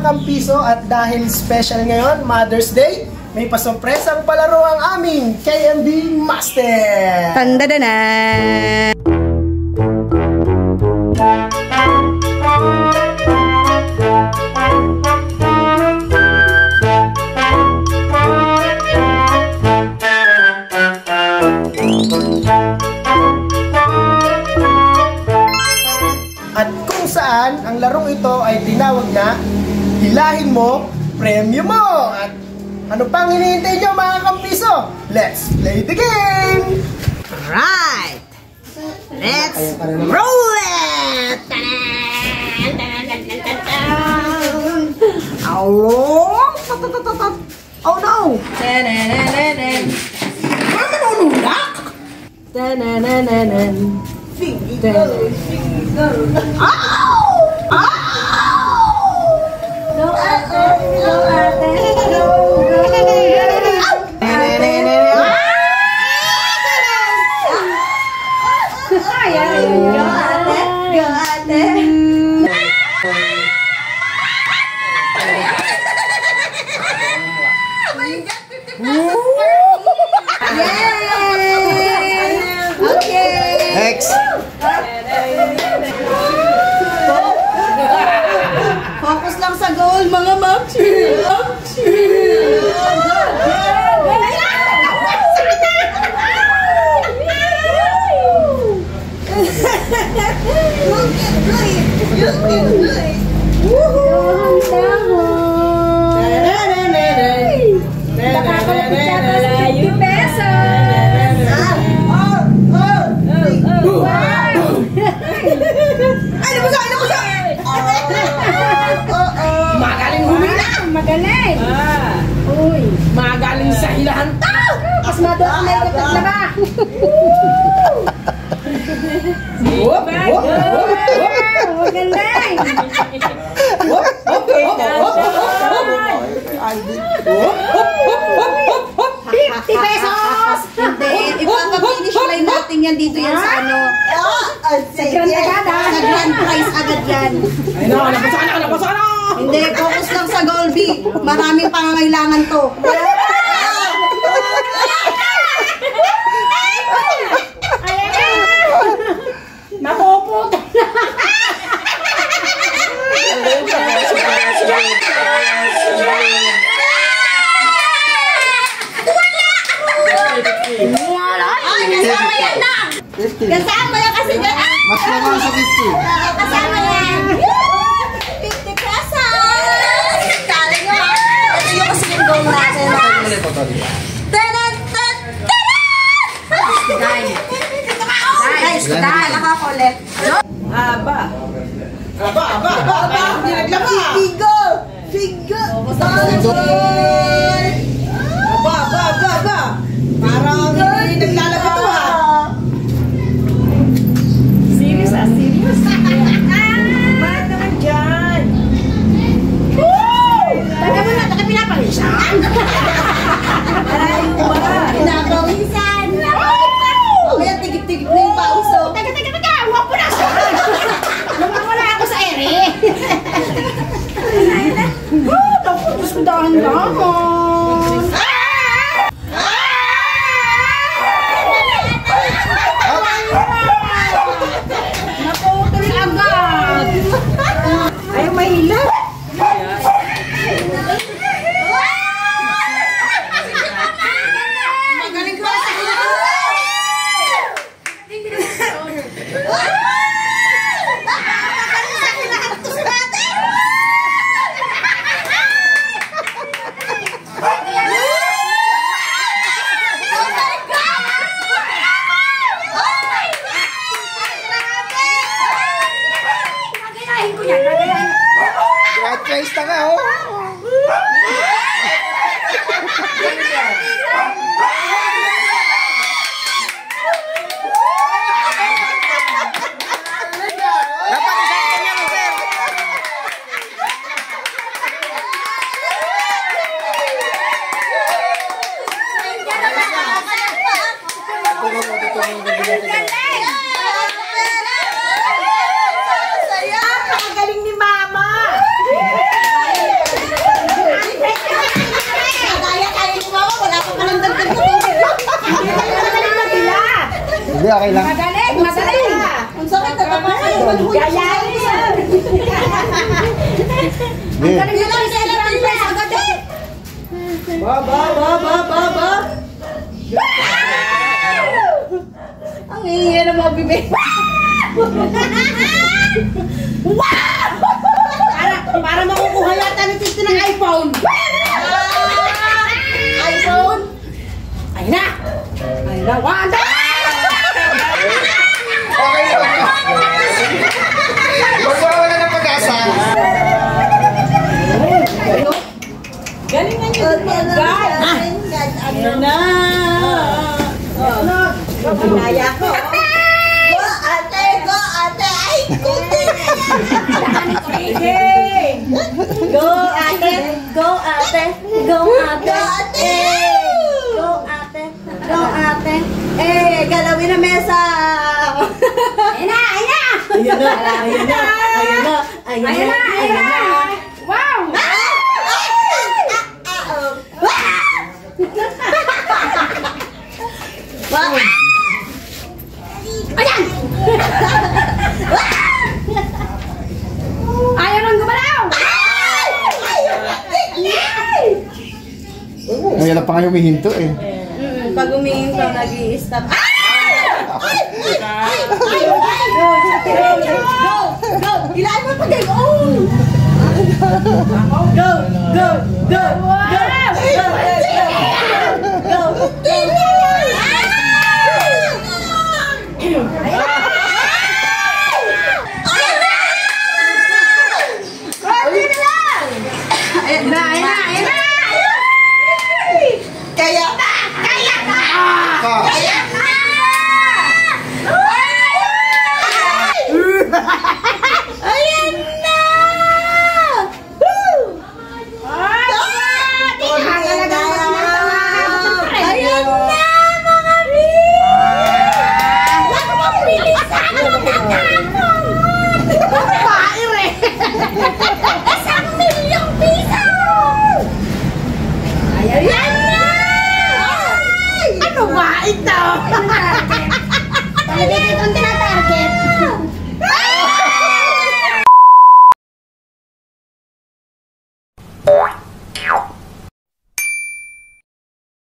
kampiso, at dahil special ngayon, Mother's Day, may pasurpresang palaro ang aming KMB Master! Tandadana! At kung saan ang larong ito ay tinawag na hilahin mo, premyo mo! At ano pang hinihintay nyo mga kampiso? Let's play the game! Right! Let's roll it! Oh no! Next! Focus lang sa goal, mga Maxi! Magaling humila! Magaling! Uy! Magaling sa hilahan tao! Mas madot na ikatat na ba? Magaling! 50 pesos! Hindi, ipapapinish line natin yan dito yan sa ano. Sa grand prize agad yan. Ay no, napasa ka na! Hindi, focus lang sa goal, B. Maraming pangangailangan to. Napuputo! Kasama yan na! Kasama yan kasi dyan! Mas naman sa 50. Kasama yan! 50 pesos! Kala nyo ha? Ito yung kasi yung goal natin. Tanan! Guys, dahil nakakulit. Aba! Figo! Figo! Parang naglalaba to ha. Serious ah, serious. Bakit naman dyan? Taga mo na, taga pinapawisan. Pinapawisan. Kaya tigip-tigip na yung pauso. Teka! Huwag po na siya! Lumawala ako sa ere! Naku, Diyos ko dahan-dahan! Naputol agad! Ayaw mahila! Magaling ko sa Grand prize na nga oh. Hindi, okay lang. Magaling, magaling. Ang sakit na tapakan yung manhuli. Gayahin. Hindi. Galing na lang sa grand prize agad eh. Ba. Ang ingay na mga bibig. Para makukuha yata ni Titi ng iPhone. iPhone? Ayun na. Ayun na. Wanda! Okay lang. Magwawala ng pag-asa. Galing na niyo. Ayun na. Pinaya ko. Go ate, go ate. Ay, kunti na yan. Go ate. Go ate. Go ate. Go ate. Go ate. Eh, galawin na mesa. Ayun na. Ayun na. Ayun na. Ayun na. Ayun na. Ayun na. Ayun na. Wow. Wow. Ayan. Ayaw nang gumalaw. Ngayon lang pa nga humihinto eh. Pag umihinto, nag-i-stop. Go! Ilaan mo pa kayo! Go! Go! Go! Go! Go!